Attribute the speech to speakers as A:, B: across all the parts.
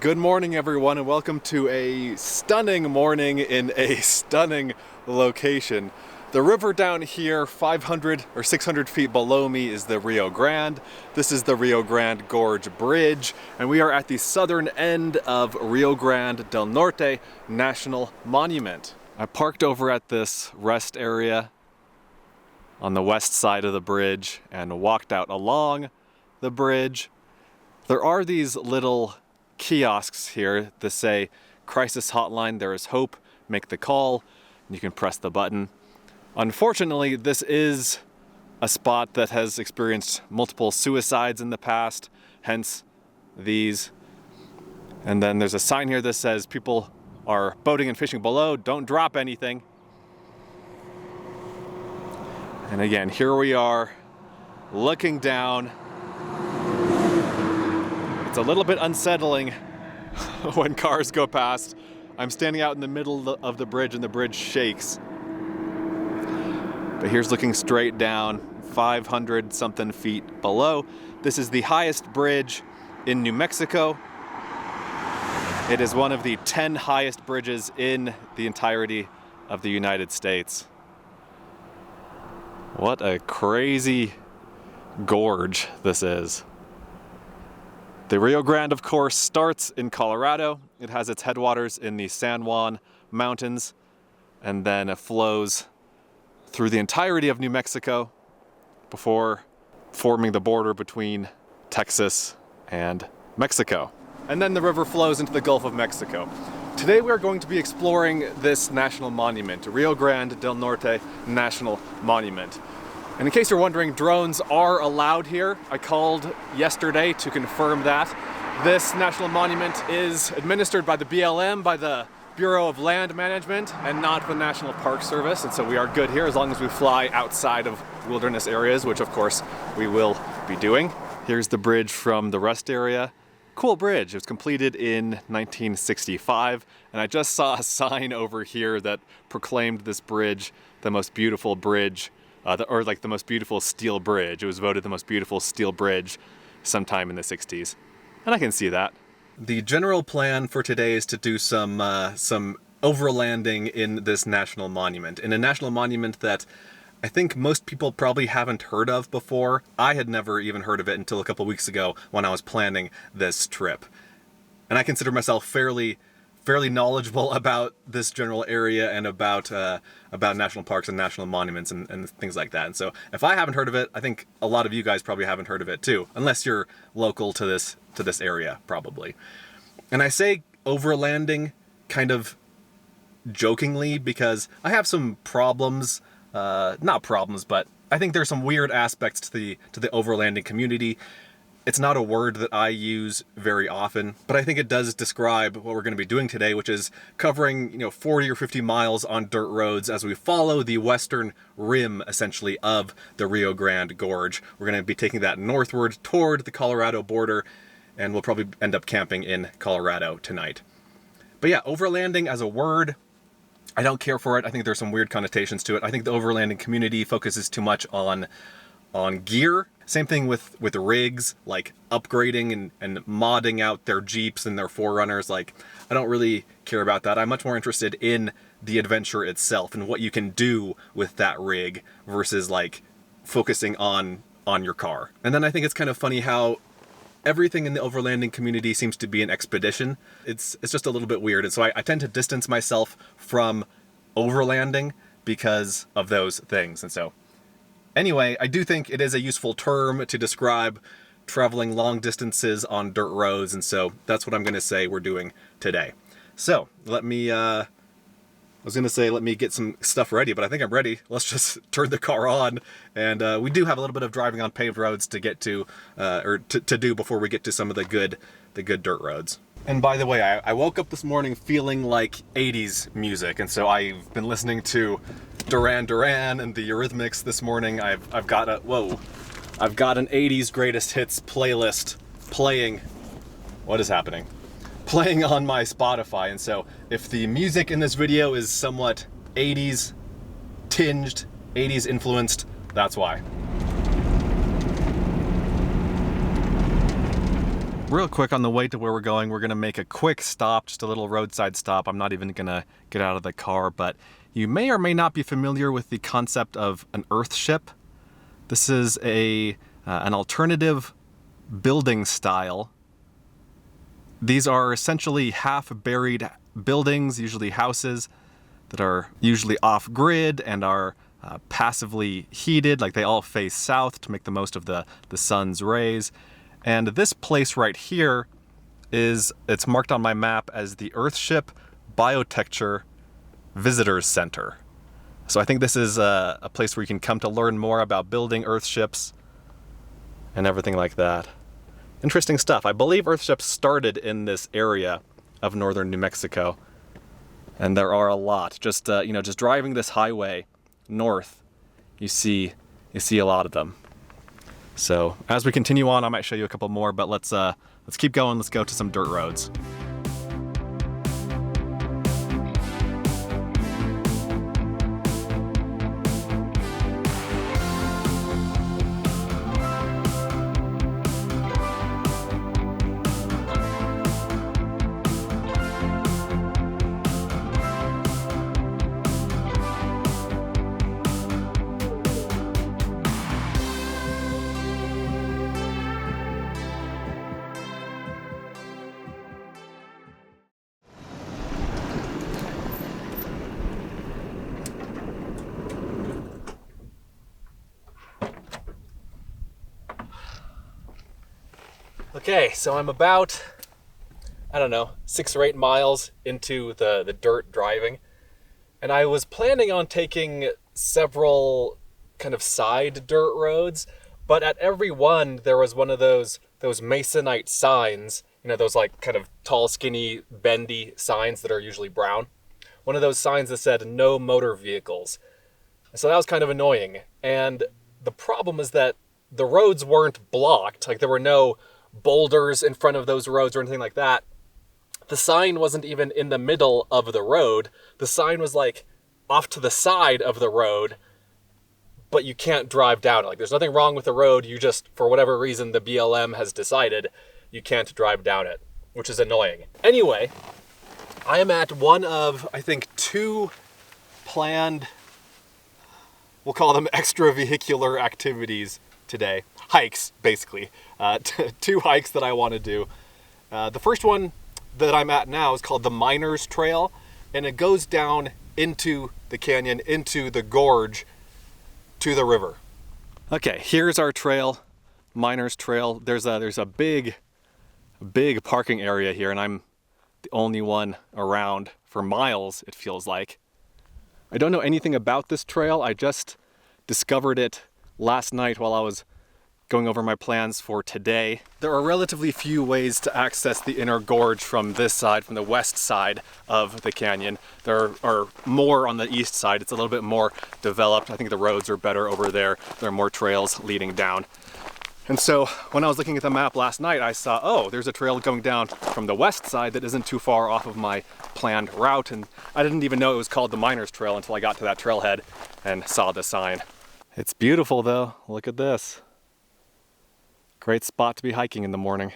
A: Good morning, everyone, and welcome to a stunning morning in a stunning location. The river down here, 500 or 600 feet below me, is the Rio Grande. This is the Rio Grande Gorge Bridge, and we are at the southern end of Rio Grande del Norte National Monument. I parked over at this rest area on the west side of the bridge and walked out along the bridge. There are these little kiosks here that say crisis hotline, there is hope, make the call, and you can press the button. Unfortunately, this is a spot that has experienced multiple suicides in the past, hence these. And then there's a sign here that says people are boating and fishing below, don't drop anything. And again, here we are looking down. It's a little bit unsettling when cars go past. I'm standing out in the middle of the bridge and the bridge shakes. But here's looking straight down, 500 something feet below. This is the highest bridge in New Mexico. It is one of the 10 highest bridges in the entirety of the United States. What a crazy gorge this is. The Rio Grande, of course, starts in Colorado. It has its headwaters in the San Juan Mountains, and then it flows through the entirety of New Mexico before forming the border between Texas and Mexico. And then the river flows into the Gulf of Mexico. Today we are going to be exploring this national monument, Rio Grande del Norte National Monument. And in case you're wondering, drones are allowed here. I called yesterday to confirm that. This national monument is administered by the BLM, by the Bureau of Land Management, and not the National Park Service. And so we are good here as long as we fly outside of wilderness areas, which of course we will be doing. Here's the bridge from the rest area. Cool bridge. It was completed in 1965. And I just saw a sign over here that proclaimed this bridge the most beautiful bridge the most beautiful steel bridge. It was voted the most beautiful steel bridge sometime in the 60s. And I can see that. The general plan for today is to do some overlanding in this national monument. In a national monument that I think most people probably haven't heard of before. I had never even heard of it until a couple weeks ago when I was planning this trip. And I consider myself fairly knowledgeable about this general area and about national parks and national monuments and things like that. And so if I haven't heard of it, I think a lot of you guys probably haven't heard of it too, unless you're local to this area, probably. And I say overlanding kind of jokingly because I have some problems, not problems, but I think there's some weird aspects to the overlanding community. It's not a word that I use very often, but I think it does describe what we're going to be doing today, which is covering, 40 or 50 miles on dirt roads as we follow the western rim, essentially, of the Rio Grande Gorge. We're going to be taking that northward toward the Colorado border, and we'll probably end up camping in Colorado tonight. But yeah, overlanding as a word, I don't care for it. I think there's some weird connotations to it. I think the overlanding community focuses too much on gear. Same thing with rigs, like upgrading and modding out their Jeeps and their 4Runners. Like, I don't really care about that. I'm much more interested in the adventure itself and what you can do with that rig versus like focusing on your car. And then I think it's kind of funny how everything in the overlanding community seems to be an expedition. It's just a little bit weird. And so I tend to distance myself from overlanding because of those things. And so anyway, I do think it is a useful term to describe traveling long distances on dirt roads, and so that's what I'm going to say we're doing today. So let me get some stuff ready, but I think I'm ready. Let's just turn the car on, and we do have a little bit of driving on paved roads to get to, to do before we get to some of the good dirt roads. And by the way, I woke up this morning feeling like 80s music, and so I've been listening to Duran Duran and the Eurythmics this morning. I've got an 80s greatest hits playlist playing. What is happening? Playing on my Spotify, and so if the music in this video is somewhat 80s tinged, 80s influenced, that's why. Real quick on the way to where we're going, we're gonna make a quick stop, just a little roadside stop. I'm not even gonna get out of the car, but you may or may not be familiar with the concept of an Earthship. This is an alternative building style. These are essentially half-buried buildings, usually houses, that are usually off-grid and are passively heated, like they all face south to make the most of the sun's rays. And this place right here it's marked on my map as the Earthship Biotecture Visitors Center. So I think this is a place where you can come to learn more about building Earthships and everything like that. Interesting stuff. I believe Earthships started in this area of northern New Mexico, and there are a lot. Just just driving this highway north, you see a lot of them. So as we continue on, I might show you a couple more, but let's keep going. Let's go to some dirt roads. Okay, so I'm about, I don't know, 6 or 8 miles into the dirt driving, and I was planning on taking several kind of side dirt roads, but at every one there was one of those masonite signs, those like kind of tall, skinny, bendy signs that are usually brown. One of those signs that said no motor vehicles. So that was kind of annoying, and the problem is that the roads weren't blocked, like there were no boulders in front of those roads or anything like that. The sign wasn't even in the middle of the road. The sign was like off to the side of the road, but you can't drive down it. Like there's nothing wrong with the road, you just, for whatever reason, the BLM has decided you can't drive down it, which is annoying. Anyway, I am at one of, I think, 2 planned, we'll call them extravehicular activities today. Hikes, basically. 2 hikes that I want to do. The first one that I'm at now is called the Miners Trail, and it goes down into the canyon, into the gorge, to the river. Okay, here's our trail, Miners Trail. There's a big parking area here, and I'm the only one around for miles, it feels like. I don't know anything about this trail. I just discovered it last night while I was going over my plans for today. There are relatively few ways to access the inner gorge from this side, from the west side of the canyon. There are more on the east side. It's a little bit more developed. I think the roads are better over there. There are more trails leading down. And so when I was looking at the map last night, I saw, oh, there's a trail going down from the west side that isn't too far off of my planned route. And I didn't even know it was called the Miners Trail until I got to that trailhead and saw the sign. It's beautiful though. Look at this. Great spot to be hiking in the morning.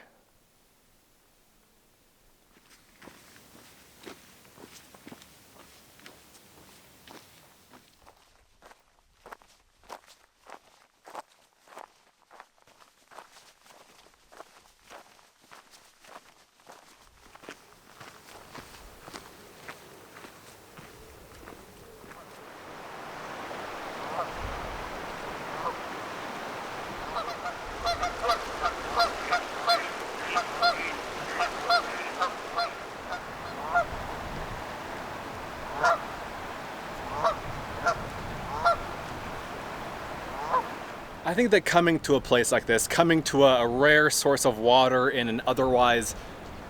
A: I think that coming to a place like this, coming to a rare source of water in an otherwise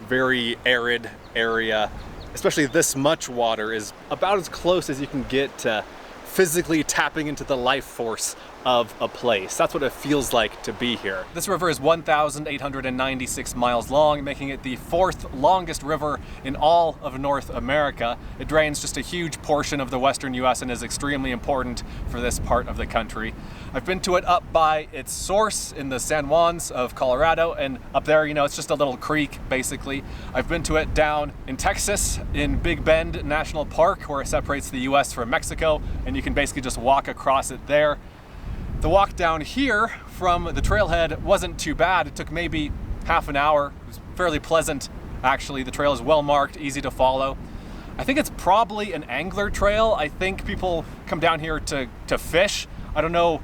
A: very arid area, especially this much water, is about as close as you can get to physically tapping into the life force of a place. That's what it feels like to be here. This river is 1,896 miles long, making it the 4th longest river in all of North America. It drains just a huge portion of the western US and is extremely important for this part of the country. I've been to it up by its source in the San Juans of Colorado, and up there, you know, it's just a little creek, basically. I've been to it down in Texas, in Big Bend National Park, where it separates the US from Mexico, and you can basically just walk across it there. The walk down here from the trailhead wasn't too bad. It took maybe half an hour. It was fairly pleasant, actually. The trail is well marked, easy to follow. I think it's probably an angler trail. I think people come down here to fish. I don't know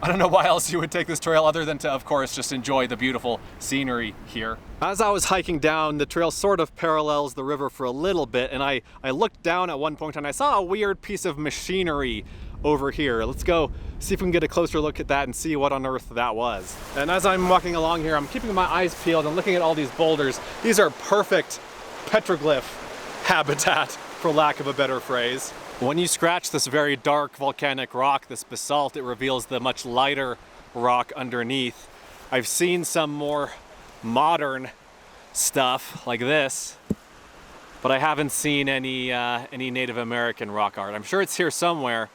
A: why else you would take this trail other than to, of course, just enjoy the beautiful scenery here. As I was hiking down, the trail sort of parallels the river for a little bit, and I looked down at one point and I saw a weird piece of machinery over here. Let's go see if we can get a closer look at that and see what on earth that was. And as I'm walking along here, I'm keeping my eyes peeled and looking at all these boulders. These are perfect petroglyph habitat, for lack of a better phrase. When you scratch this very dark volcanic rock, this basalt, it reveals the much lighter rock underneath. I've seen some more modern stuff like this, but I haven't seen any Native American rock art. I'm sure it's here somewhere,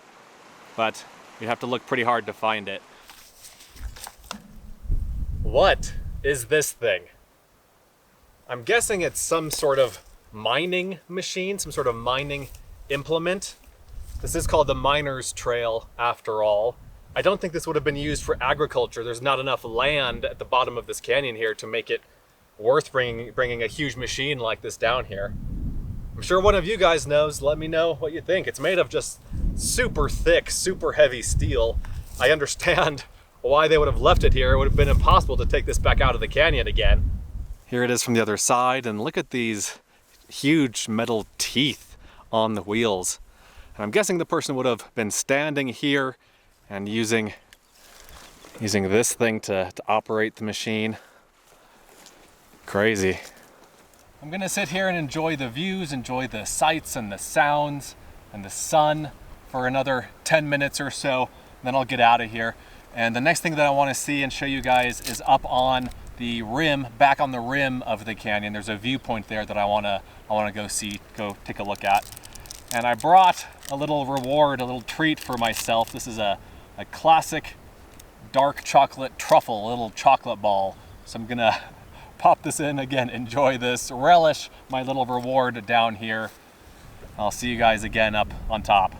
A: but you'd have to look pretty hard to find it. What is this thing? I'm guessing it's some sort of mining machine, some sort of mining implement. This is called the Miner's Trail after all. I don't think this would have been used for agriculture. There's not enough land at the bottom of this canyon here to make it worth bringing a huge machine like this down here. I'm sure one of you guys knows. Let me know what you think. It's made of just super thick, super heavy steel. I understand why they would have left it here. It would have been impossible to take this back out of the canyon again. Here it is from the other side, and look at these huge metal teeth on the wheels. And I'm guessing the person would have been standing here and using this thing to operate the machine. Crazy. I'm gonna sit here and enjoy the views, enjoy the sights and the sounds and the sun for another 10 minutes or so, then I'll get out of here. And the next thing that I want to see and show you guys is up on the rim, back on the rim of the canyon. There's a viewpoint there that I wanna go take a look at. And I brought a little reward, a little treat for myself. This is a classic dark chocolate truffle, a little chocolate ball. So I'm gonna pop this in again, enjoy this, relish my little reward down here. I'll see you guys again up on top.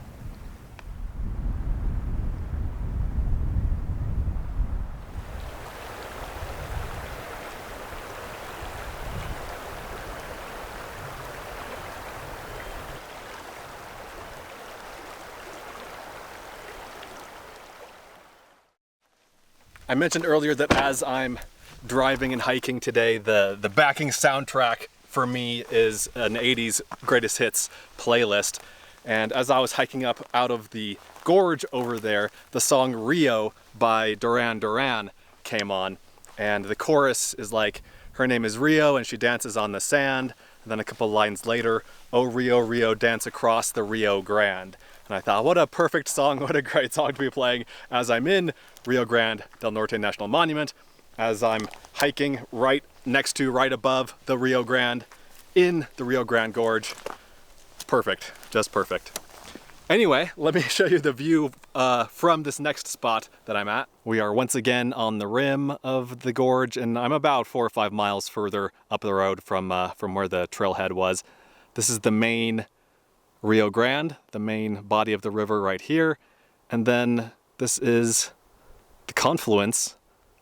A: I mentioned earlier that as I'm driving and hiking today, the backing soundtrack for me is an 80s greatest hits playlist. And as I was hiking up out of the gorge over there, the song Rio by Duran Duran came on. And the chorus is like, her name is Rio and she dances on the sand. And then a couple lines later, oh Rio, Rio, dance across the Rio Grande. And I thought, what a perfect song, what a great song to be playing as I'm in Rio Grande del Norte National Monument, as I'm hiking right above the Rio Grande in the Rio Grande Gorge. Perfect, just perfect. Anyway, let me show you the view from this next spot that I'm at. We are once again on the rim of the gorge, and I'm about 4 or 5 miles further up the road from where the trailhead was. This is the main Rio Grande, the main body of the river right here. And then this is the confluence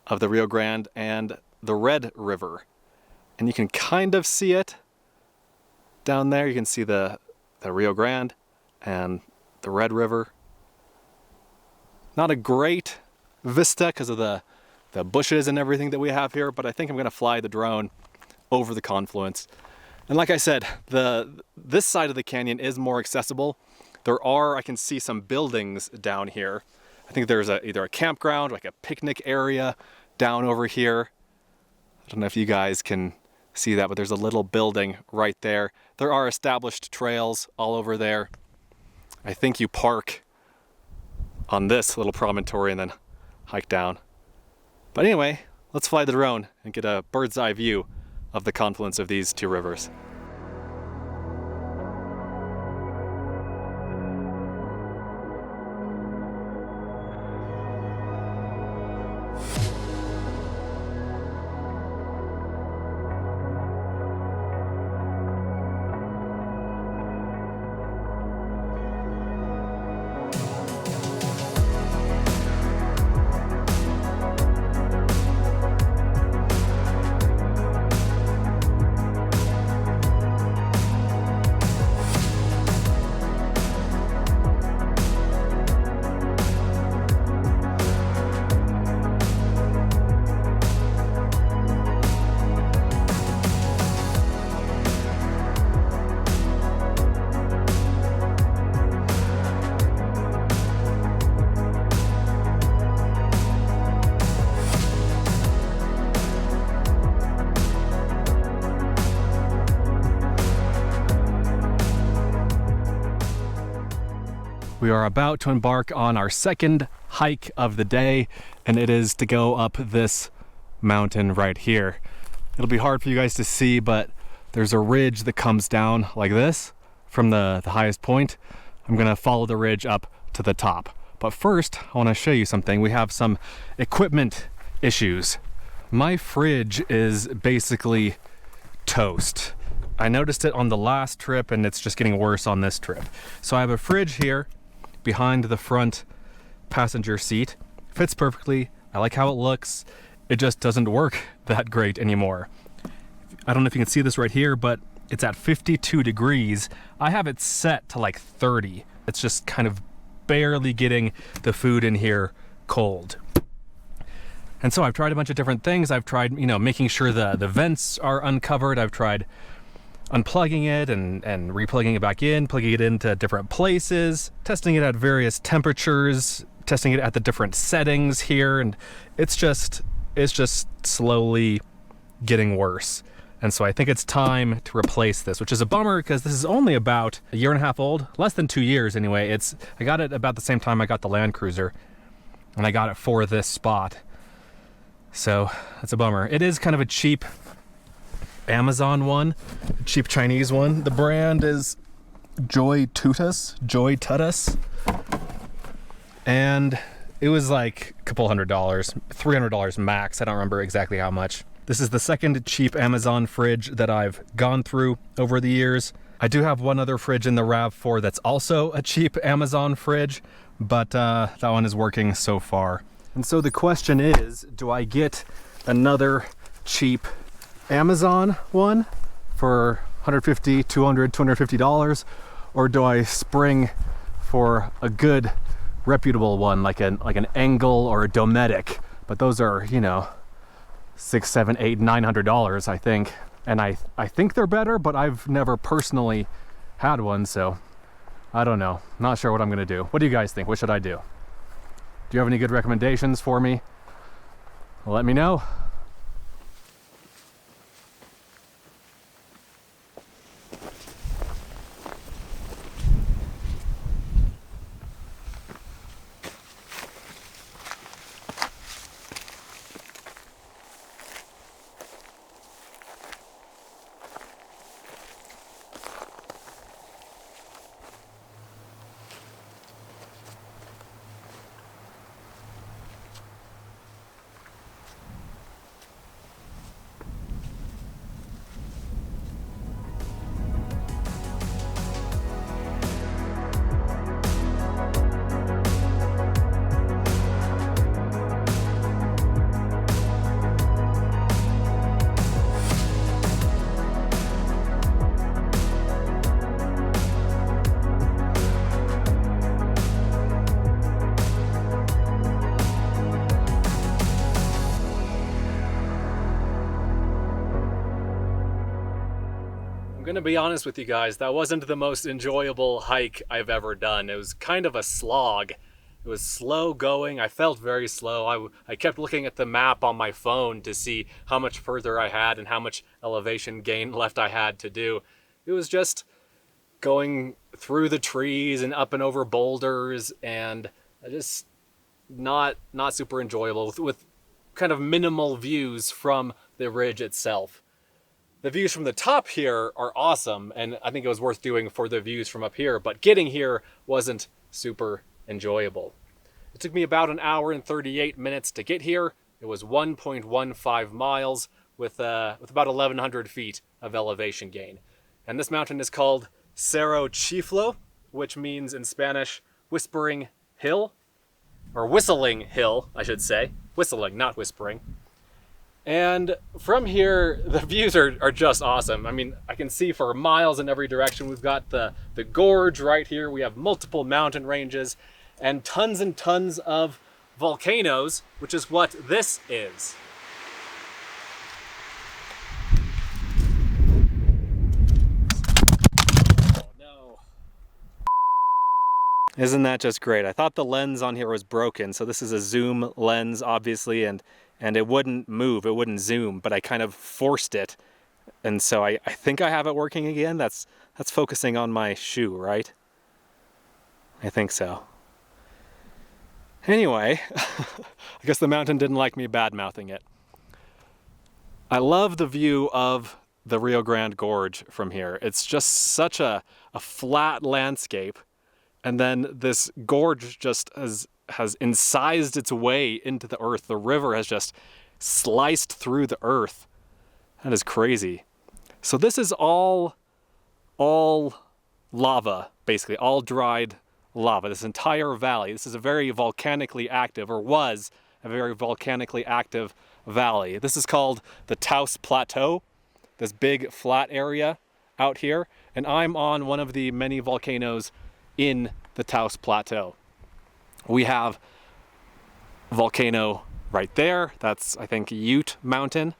A: of the Rio Grande and the Red River. And you can kind of see it down there. You can see the Rio Grande and the Red River. Not a great vista because of the bushes and everything that we have here, but I think I'm gonna fly the drone over the confluence. And like I said, this side of the canyon is more accessible. I can see some buildings down here. I think there's either a campground, like a picnic area down over here. I don't know if you guys can see that, but there's a little building right there. There are established trails all over there. I think you park on this little promontory and then hike down. But anyway, let's fly the drone and get a bird's eye view of the confluence of these two rivers. We are about to embark on our second hike of the day, and it is to go up this mountain right here. It'll be hard for you guys to see, but there's a ridge that comes down like this from the highest point. I'm gonna follow the ridge up to the top. But first, I wanna show you something. We have some equipment issues. My fridge is basically toast. I noticed it on the last trip, and it's just getting worse on this trip. So I have a fridge here behind the front passenger seat. Fits perfectly. I like how it looks. It just doesn't work that great anymore. I don't know if you can see this right here, but it's at 52 degrees. I have it set to like 30. It's just kind of barely getting the food in here cold. And so I've tried a bunch of different things. I've tried, making sure the vents are uncovered. I've tried unplugging it and replugging it back in, plugging it into different places, testing it at various temperatures, testing it at the different settings here, and it's just slowly getting worse. And so I think it's time to replace this, which is a bummer because this is only about a year and a half old, less than 2 years anyway. I got it about the same time I got the Land Cruiser, and I got it for this spot. So that's a bummer. It is kind of a cheap Amazon one, a cheap Chinese one. The brand is Joy Tutus, and it was like a couple $100, $300 max. I don't remember exactly how much. This is the second cheap Amazon fridge that I've gone through over the years. I do have one other fridge in the RAV4 that's also a cheap Amazon fridge, but that one is working so far. And so the question is, do I get another cheap Amazon one for $150, $200, $250, or do I spring for a good reputable one like an Engel or a Dometic? But those are, $600, $700, $800, $900, I think. And I think they're better, but I've never personally had one, so I don't know. Not sure what I'm gonna do. What do you guys think? What should I do? Do you have any good recommendations for me? Let me know. I'm gonna be honest with you guys, that wasn't the most enjoyable hike I've ever done. It was kind of a slog. It was slow going. I felt very slow. I kept looking at the map on my phone to see how much further I had and how much elevation gain left I had to do. It was just going through the trees and up and over boulders, and Just not super enjoyable with kind of minimal views from the ridge itself. The views from the top here are awesome, and I think it was worth doing for the views from up here, but getting here wasn't super enjoyable. It took me about an hour and 38 minutes to get here. It was 1.15 miles with about 1,100 feet of elevation gain. And this mountain is called Cerro Chiflo, which means in Spanish, whispering hill, or whistling hill, I should say. Whistling, not whispering. And from here, the views are just awesome. I mean, I can see for miles in every direction. We've got the Gorge right here. We have multiple mountain ranges and tons of volcanoes, which is what this is. Oh no. Isn't that just great? I thought the lens on here was broken, so this is a zoom lens, obviously, and it wouldn't move, it wouldn't zoom, but I kind of forced it. And so I think I have it working again. That's focusing on my shoe, right? I think so. Anyway, I guess the mountain didn't like me bad-mouthing it. I love the view of the Rio Grande Gorge from here. It's just such a flat landscape, and then this gorge just has incised its way into the earth. The river has just sliced through the earth. That is crazy. So this is all lava, basically, all dried lava. This entire valley. This is a very volcanically active, or was a very volcanically active valley. This is called the Taos Plateau, this big flat area out here, and I'm on one of the many volcanoes in the Taos Plateau. We have a volcano right there. That's, I think, Ute Mountain.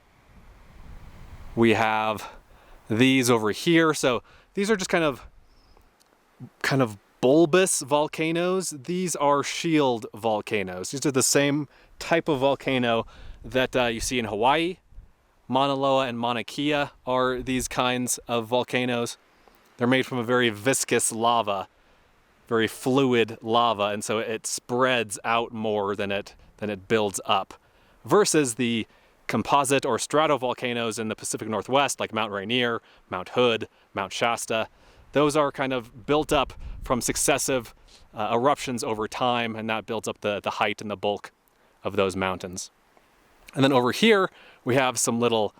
A: We have these over here. So these are just kind of bulbous volcanoes. These are shield volcanoes. These are the same type of volcano that you see in Hawaii. Mauna Loa and Mauna Kea are these kinds of volcanoes. They're made from a very viscous lava, very fluid lava, and so it spreads out more than it builds up. Versus the composite or stratovolcanoes in the Pacific Northwest, like Mount Rainier, Mount Hood, Mount Shasta. Those are kind of built up from successive eruptions over time, and that builds up the height and the bulk of those mountains. And then over here, we have some little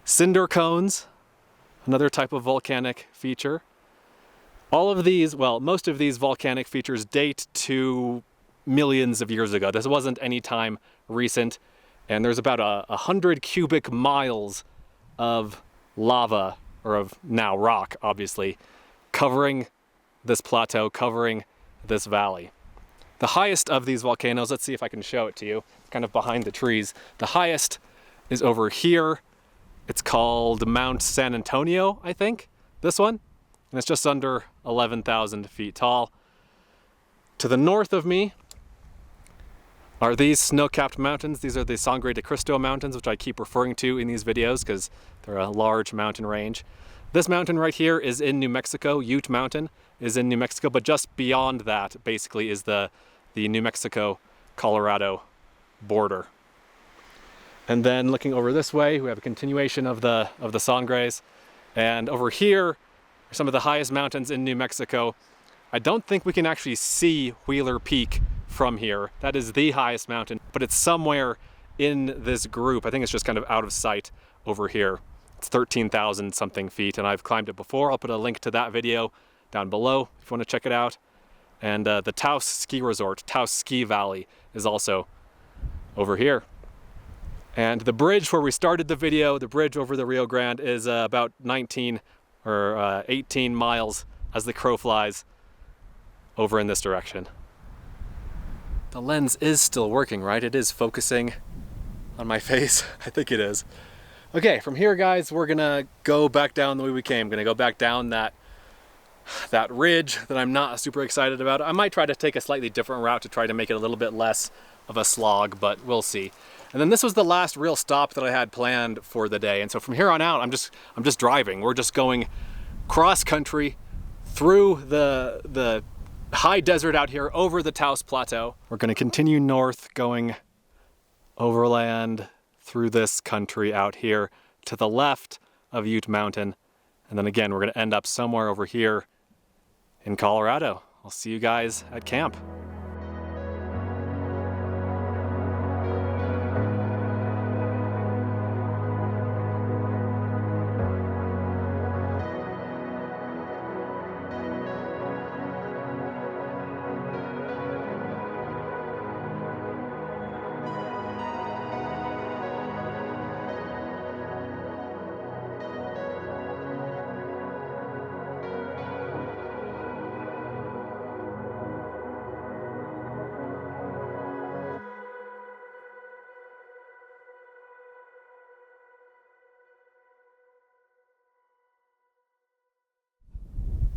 A: cinder cones, another type of volcanic feature. All of these, well, most of these volcanic features date to millions of years ago. This wasn't any time recent, and there's about 100 cubic miles of lava, or of now rock, obviously, covering this plateau, covering this valley. The highest of these volcanoes, let's see if I can show it to you, kind of behind the trees. The highest is over here. It's called Mount San Antonio, I think, this one. And it's just under 11,000 feet tall. To the north of me are these snow-capped mountains. These are the Sangre de Cristo Mountains, which I keep referring to in these videos because they're a large mountain range. This mountain right here is in New Mexico. Ute Mountain is in New Mexico, but just beyond that, basically, is the New Mexico-Colorado border. And then looking over this way, we have a continuation of the Sangres. And over here are some of the highest mountains in New Mexico. I don't think we can actually see Wheeler Peak from here. That is the highest mountain, but it's somewhere in this group. I think it's just kind of out of sight over here. It's 13,000 something feet, and I've climbed it before. I'll put a link to that video down below if you want to check it out. And the Taos Ski Resort, Taos Ski Valley, is also over here. And the bridge where we started the video, the bridge over the Rio Grande, is about 19 or 18 miles as the crow flies over in this direction. The lens is still working, right? It is focusing on my face. I think it is. Okay, from here, guys, we're gonna go back down the way we came. Gonna go back down that ridge that I'm not super excited about. I might try to take a slightly different route to try to make it a little bit less of a slog, but we'll see. And then this was the last real stop that I had planned for the day. And so from here on out, I'm just driving. We're just going cross country through the high desert out here over the Taos Plateau. We're going to continue north, going overland through this country out here to the left of Ute Mountain. And then again, we're going to end up somewhere over here in Colorado. I'll see you guys at camp.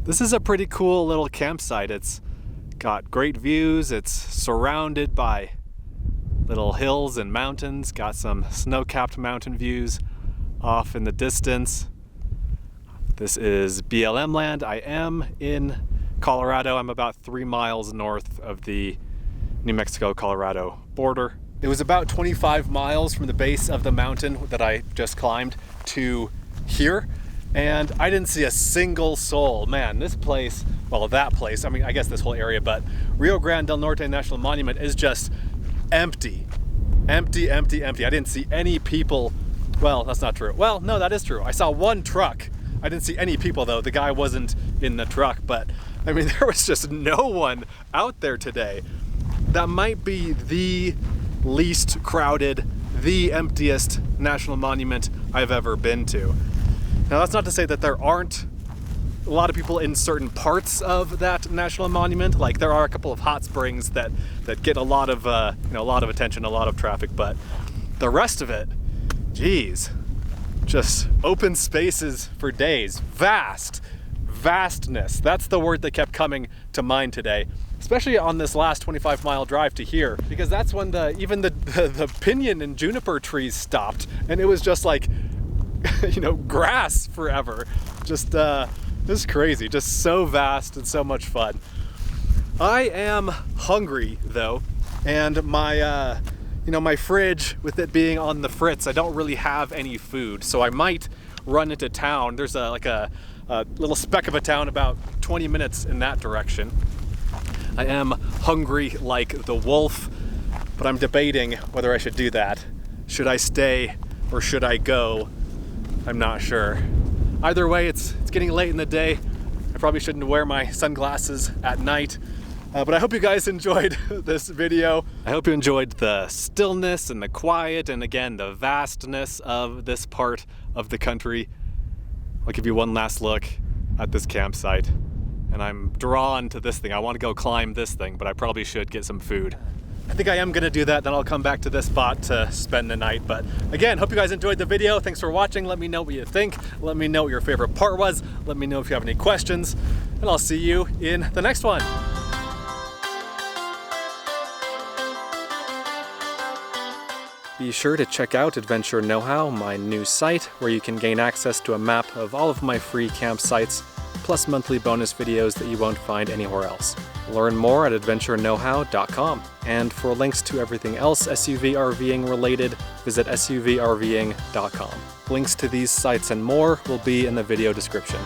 A: This is a pretty cool little campsite. It's got great views. It's surrounded by little hills and mountains. Got some snow-capped mountain views off in the distance. This is BLM land. I am in Colorado. I'm about 3 miles north of the New Mexico-Colorado border. It was about 25 miles from the base of the mountain that I just climbed to here. And I didn't see a single soul. Man, this place, well, that place, I mean, I guess this whole area, but Rio Grande del Norte National Monument is just empty. Empty, empty, empty. I didn't see any people. Well, that's not true. Well, no, that is true. I saw one truck. I didn't see any people though. The guy wasn't in the truck, but I mean, there was just no one out there today. That might be the least crowded, the emptiest national monument I've ever been to. Now, that's not to say that there aren't a lot of people in certain parts of that national monument. Like, there are a couple of hot springs that get a lot of a lot of attention, a lot of traffic, but the rest of it, geez, just open spaces for days. Vastness. That's the word that kept coming to mind today, especially on this last 25-mile drive to here, because that's when even the pinyon and juniper trees stopped, and it was just like, grass forever. Just this is crazy. Just so vast and so much fun. I am hungry though, and my my fridge, with it being on the fritz, I don't really have any food, so I might run into town. There's a little speck of a town about 20 minutes in that direction. I am hungry like the wolf, but I'm debating whether I should do that. Should I stay or should I go? I'm not sure. Either way, it's getting late in the day. I probably shouldn't wear my sunglasses at night. But I hope you guys enjoyed this video. I hope you enjoyed the stillness and the quiet, and again, the vastness of this part of the country. I'll give you one last look at this campsite, and I'm drawn to this thing. I want to go climb this thing, but I probably should get some food. I think I am gonna do that, then I'll come back to this spot to spend the night. But again, hope you guys enjoyed the video. Thanks for watching. Let me know what you think. Let me know what your favorite part was. Let me know if you have any questions, and I'll see you in the next one. Be sure to check out Adventure Know-How, my new site, where you can gain access to a map of all of my free campsites, plus monthly bonus videos that you won't find anywhere else. Learn more at adventureknowhow.com. And for links to everything else SUV RVing related, visit suvrving.com. Links to these sites and more will be in the video description.